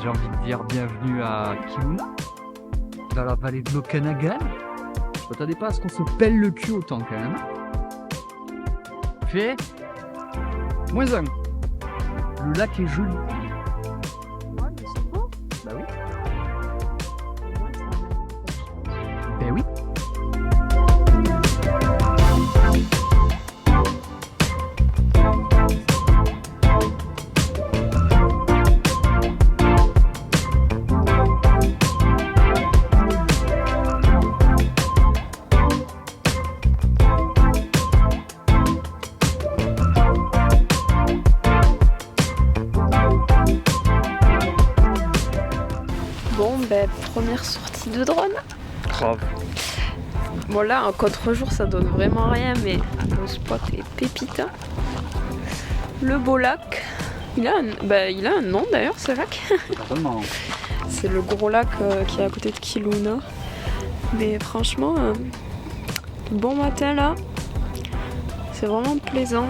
j'ai envie de dire bienvenue à Kiluna, dans la vallée de l'Okanagan. Je m'attendais pas à ce qu'on se pèle le cul autant quand même. Fait -1. Le lac est joli. Ouais, mais c'est beau. Bah oui. Ouais, ça a une Ben oui. Bon, ben, première sortie de drone. Grave. Bon, là, en contre-jour, ça donne vraiment rien, mais le spot est pépite. Le beau lac. Il a un nom d'ailleurs, ce lac. Vraiment. C'est le gros lac qui est à côté de Kiluna. Mais franchement, bon matin là, c'est vraiment plaisant.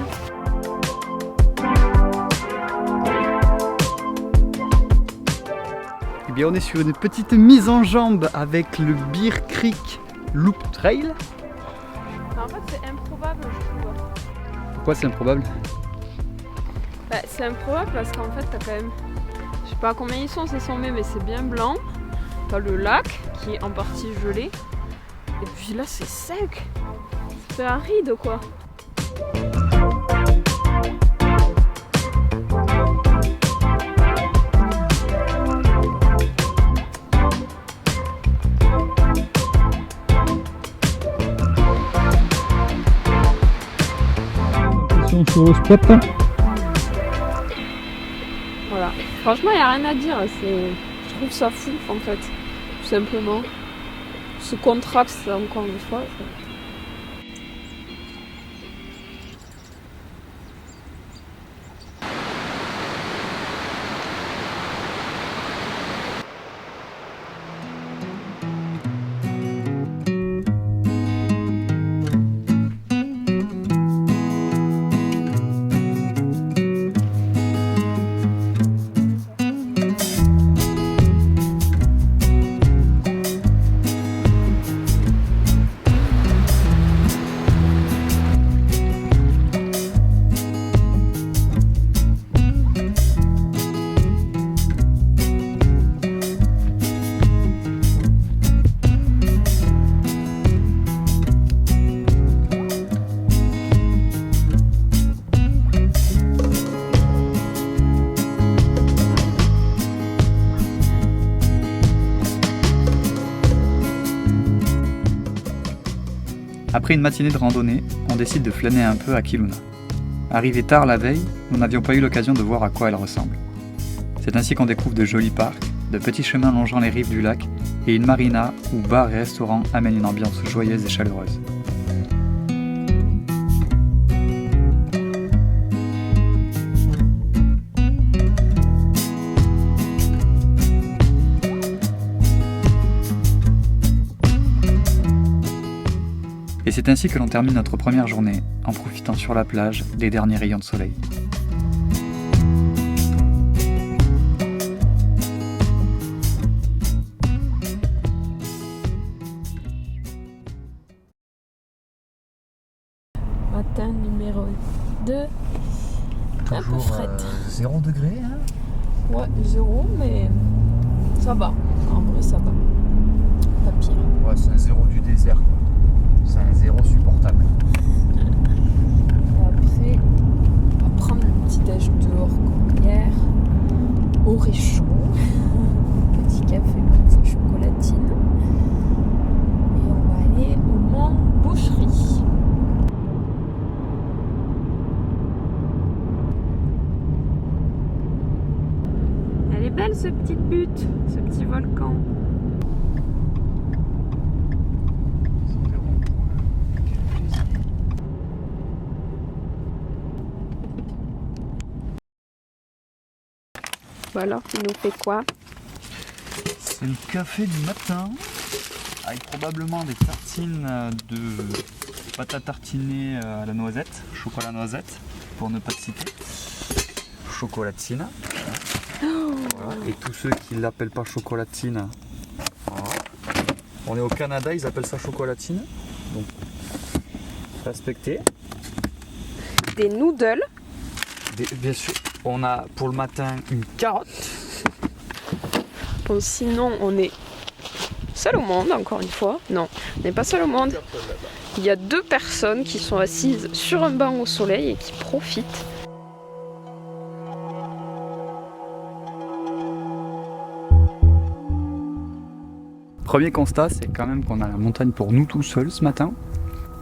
Eh bien, on est sur une petite mise en jambe avec le Bear Creek Loop Trail. En fait, c'est improbable, je trouve. Pourquoi c'est improbable? Bah, c'est improbable parce qu'en fait, t'as quand même. Je sais pas combien ils sont ces sommets, mais c'est bien blanc. T'as le lac qui est en partie gelé. Et puis là, c'est sec. C'est aride quoi. Sur le spot. Voilà. Franchement, il n'y a rien à dire. Je trouve ça fou en fait. Tout simplement. Ce contraste, encore une fois. Après une matinée de randonnée, on décide de flâner un peu à Kiluna. Arrivé tard la veille, nous n'avions pas eu l'occasion de voir à quoi elle ressemble. C'est ainsi qu'on découvre de jolis parcs, de petits chemins longeant les rives du lac et une marina où bars et restaurants amènent une ambiance joyeuse et chaleureuse. Et c'est ainsi que l'on termine notre première journée, en profitant sur la plage des derniers rayons de soleil. Matin numéro 2. Un peu frette. 0 degré, hein? Ouais, 0, mais ça va. En vrai, ça va. Pas pire. Ouais, c'est un 0 du désert, quoi. C'est un 0 supportable. Et après, on va prendre le petit déj dehors comme hier, au réchaud. Petit café, petite chocolatine. Et on va aller au Mont Boucherie. Elle est belle ce petit butte, ce petit volcan. Alors, il nous fait quoi? C'est le café du matin, avec probablement des tartines de pâte à tartiner à la noisette, chocolat noisette, pour ne pas te citer. Chocolatine. Oh, Voilà. Et tous ceux qui ne l'appellent pas chocolatine, voilà. On est au Canada, ils appellent ça chocolatine. Donc, respectez. Des noodles. Bien sûr, on a pour le matin une carotte. Bon, sinon, on est seul au monde, encore une fois. Non, on n'est pas seul au monde. Il y a 2 personnes qui sont assises sur un banc au soleil et qui profitent. Premier constat, c'est quand même qu'on a la montagne pour nous tout seuls ce matin.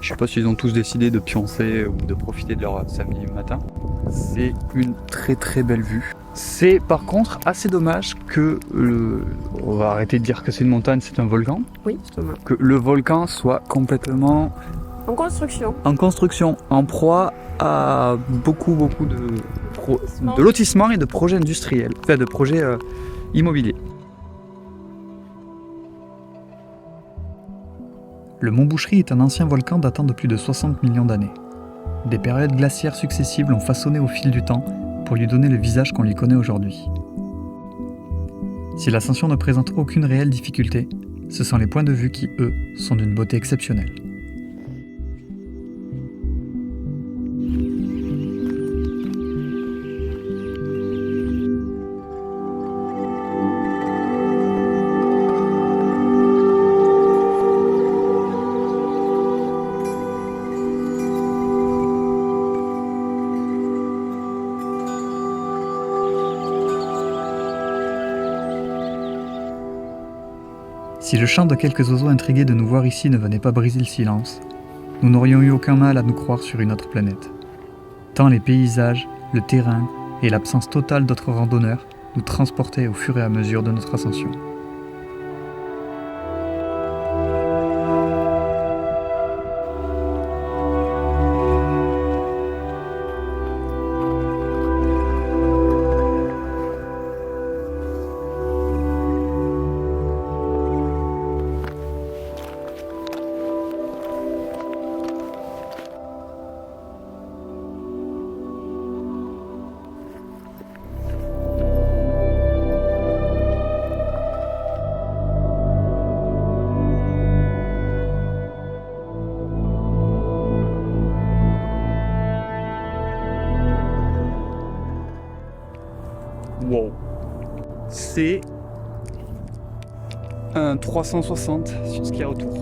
Je sais pas s'ils ont tous décidé de pioncer ou de profiter de leur samedi matin. C'est une très très belle vue. C'est par contre assez dommage que on va arrêter de dire que c'est une montagne, c'est un volcan. Oui, justement. Que le volcan soit complètement En construction. en construction, en proie à beaucoup de lotissements et de projets industriels, enfin de projets immobiliers. Le mont Boucherie est un ancien volcan datant de plus de 60 millions d'années. Des périodes glaciaires successives l'ont façonné au fil du temps pour lui donner le visage qu'on lui connaît aujourd'hui. Si l'ascension ne présente aucune réelle difficulté, ce sont les points de vue qui, eux, sont d'une beauté exceptionnelle. Si le chant de quelques oiseaux intrigués de nous voir ici ne venait pas briser le silence, nous n'aurions eu aucun mal à nous croire sur une autre planète. Tant les paysages, le terrain et l'absence totale d'autres randonneurs nous transportaient au fur et à mesure de notre ascension. Wow. C'est un 360 sur ce qu'il y a autour.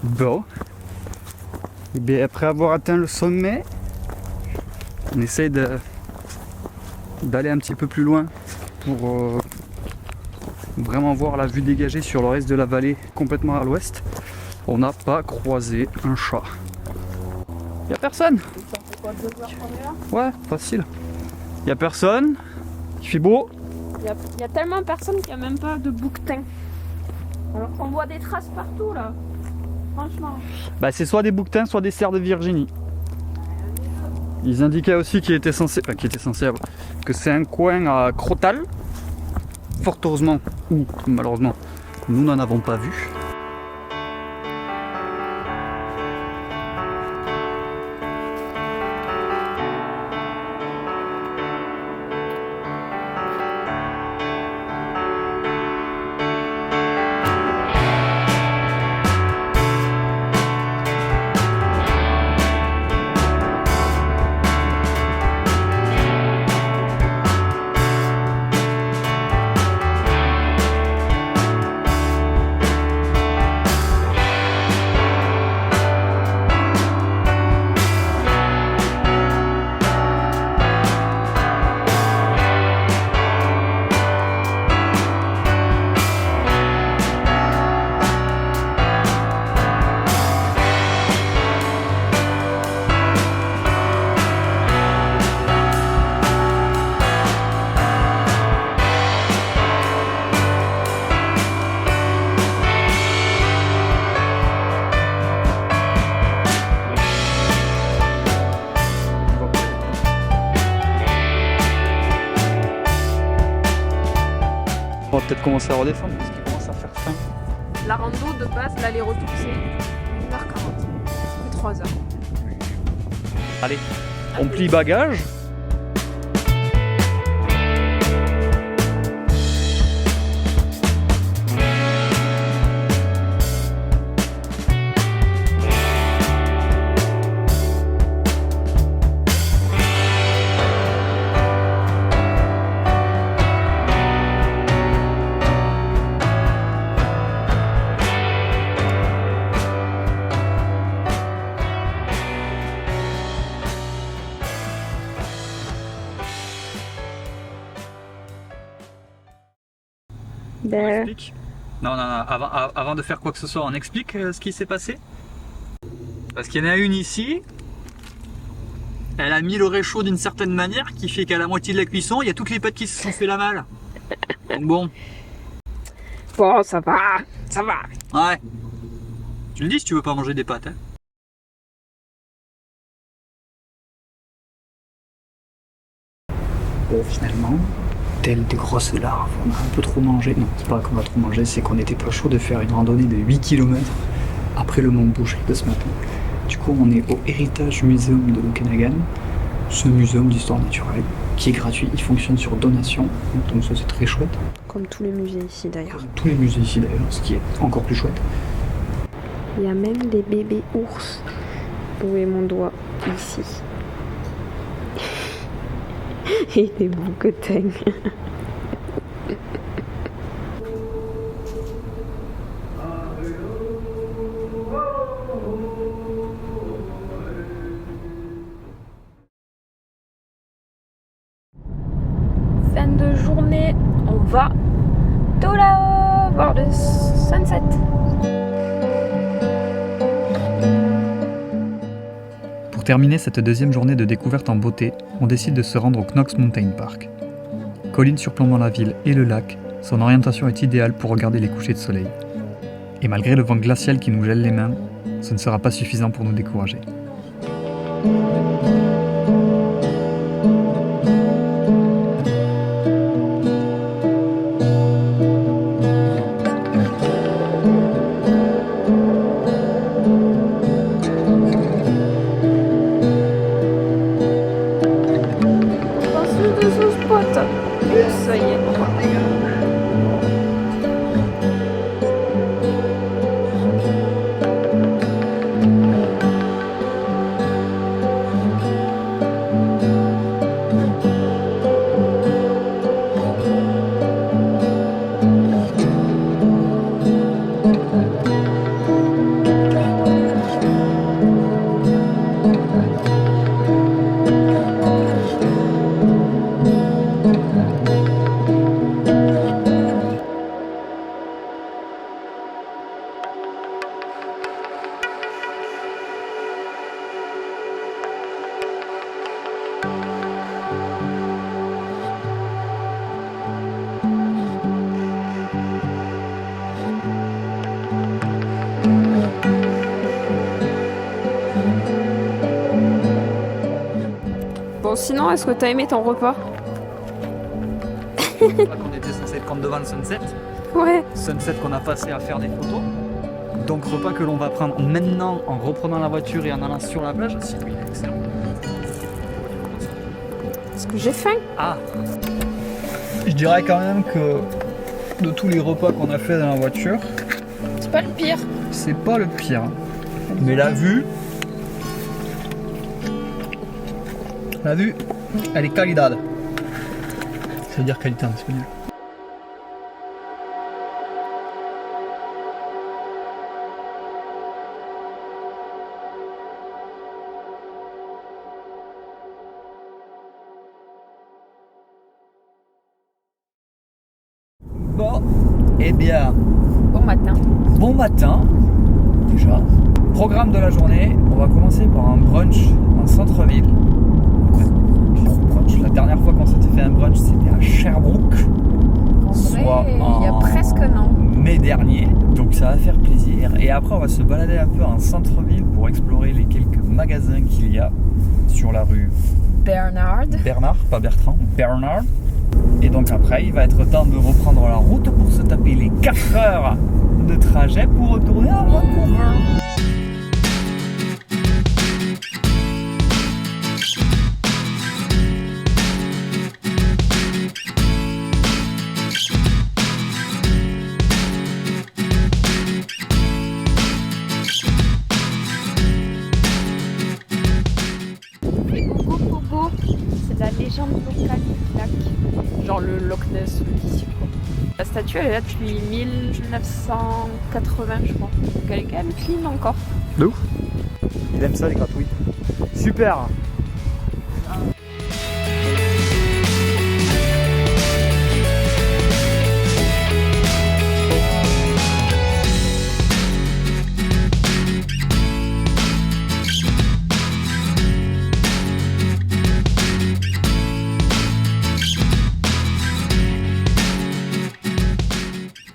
Bon, et bien après avoir atteint le sommet, on essaye d'aller un petit peu plus loin pour vraiment voir la vue dégagée sur le reste de la vallée complètement à l'ouest. On n'a pas croisé un chat. Il n'y a personne. Ouais, facile. Il n'y a personne, il fait beau. Il y a tellement personne qu'il n'y a même pas de bouquetin. Alors qu'on voit des traces partout là. Franchement. Bah c'est soit des bouquetins, soit des cerfs de Virginie. Ils indiquaient aussi qu'il était censé avoir, que c'est un coin à Crotal. Fort heureusement, ou malheureusement, nous n'en avons pas vu. On va peut-être commencer à redescendre parce qu'il commence à faire faim. La rando de base, l'aller-retour, c'est 1h40. Ça fait 3 heures. Allez, on plie bagages. On explique. Non, avant de faire quoi que ce soit, on explique ce qui s'est passé. Parce qu'il y en a une ici, elle a mis le réchaud d'une certaine manière qui fait qu'à la moitié de la cuisson, il y a toutes les pâtes qui se sont fait la malle. Donc bon. Bon, ça va, ça va. Ouais. Tu le dis si tu veux pas manger des pâtes. Hein. Bon, finalement, telles des grosses larves, on a un peu trop mangé. Non, c'est pas qu'on a trop mangé, c'est qu'on n'était pas chaud de faire une randonnée de 8 km après le mont Boucher de ce matin. Du coup, on est au Heritage Museum de l'Okanagan, ce muséum d'histoire naturelle qui est gratuit, il fonctionne sur donation, donc ça c'est très chouette. Comme tous les musées ici d'ailleurs. Comme tous les musées ici d'ailleurs, ce qui est encore plus chouette. Il y a même des bébés ours. Où est mon doigt? Ici. Et des bouquetins. Fin de journée, on va tout là-haut voir le sunset. Pour terminer cette deuxième journée de découverte en beauté, on décide de se rendre au Knox Mountain Park. Colline surplombant la ville et le lac, son orientation est idéale pour regarder les couchers de soleil. Et malgré le vent glacial qui nous gèle les mains, ce ne sera pas suffisant pour nous décourager. Ça y est. Bon, sinon, est-ce que t'as aimé ton repas? On était censé prendre devant le sunset. Ouais. Sunset qu'on a passé à faire des photos. Donc repas que l'on va prendre maintenant en reprenant la voiture et en allant sur la plage. Si oui, excellent. Est-ce que j'ai faim? Ah. Je dirais quand même que de tous les repas qu'on a fait dans la voiture, C'est pas le pire. c'est pas le pire. Mais la vue, elle est calidad. Ça veut dire qualité en espagnol. Bon, eh bien, Bon matin. bon matin, déjà. Programme de la journée, on va commencer par un brunch en centre-ville. Gros brunch. La dernière fois qu'on s'était fait un brunch, c'était à Sherbrooke. En Soit vrai, il y a en presque un an. mai dernier, donc ça va faire plaisir. Et après, on va se balader un peu en centre-ville pour explorer les quelques magasins qu'il y a sur la rue Bernard. Bernard, pas Bertrand, Bernard. Et donc après, il va être temps de reprendre la route pour se taper les 4 heures de trajet pour retourner à Vancouver. C'est la légende locale du lac. Genre le Loch Ness d'ici quoi. La statue elle est là depuis 1980 je crois. Donc elle est quand même clean encore. De ouf. Il aime ça les gratouilles. Super.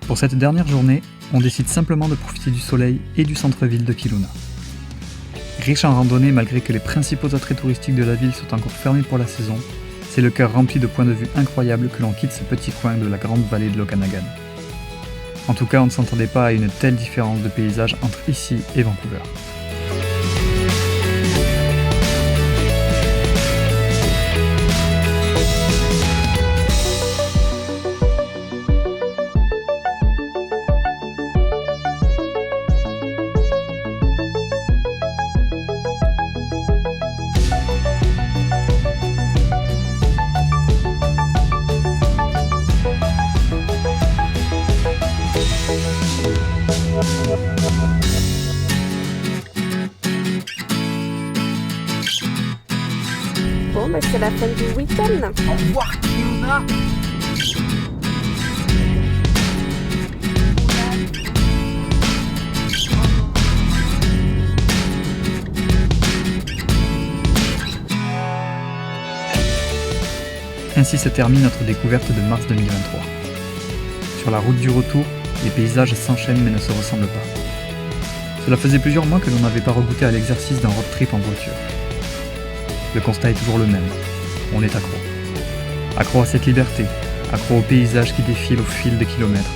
Pour cette dernière journée, on décide simplement de profiter du soleil et du centre-ville de Kelowna. Riche en randonnées malgré que les principaux attraits touristiques de la ville sont encore fermés pour la saison, c'est le cœur rempli de points de vue incroyables que l'on quitte ce petit coin de la grande vallée de l'Okanagan. En tout cas, on ne s'entendait pas à une telle différence de paysage entre ici et Vancouver. Bon bah c'est la fin du week-end. Au revoir Kelowna. Ainsi se termine notre découverte de mars 2023. Sur la route du retour, les paysages s'enchaînent mais ne se ressemblent pas. Cela faisait plusieurs mois que l'on n'avait pas regoûté à l'exercice d'un road trip en voiture. Le constat est toujours le même, on est accro. Accro à cette liberté, accro aux paysages qui défilent au fil des kilomètres,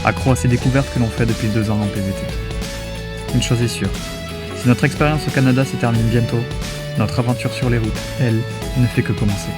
accro à ces découvertes que l'on fait depuis 2 ans en PVT. Une chose est sûre, si notre expérience au Canada se termine bientôt, notre aventure sur les routes, elle, ne fait que commencer.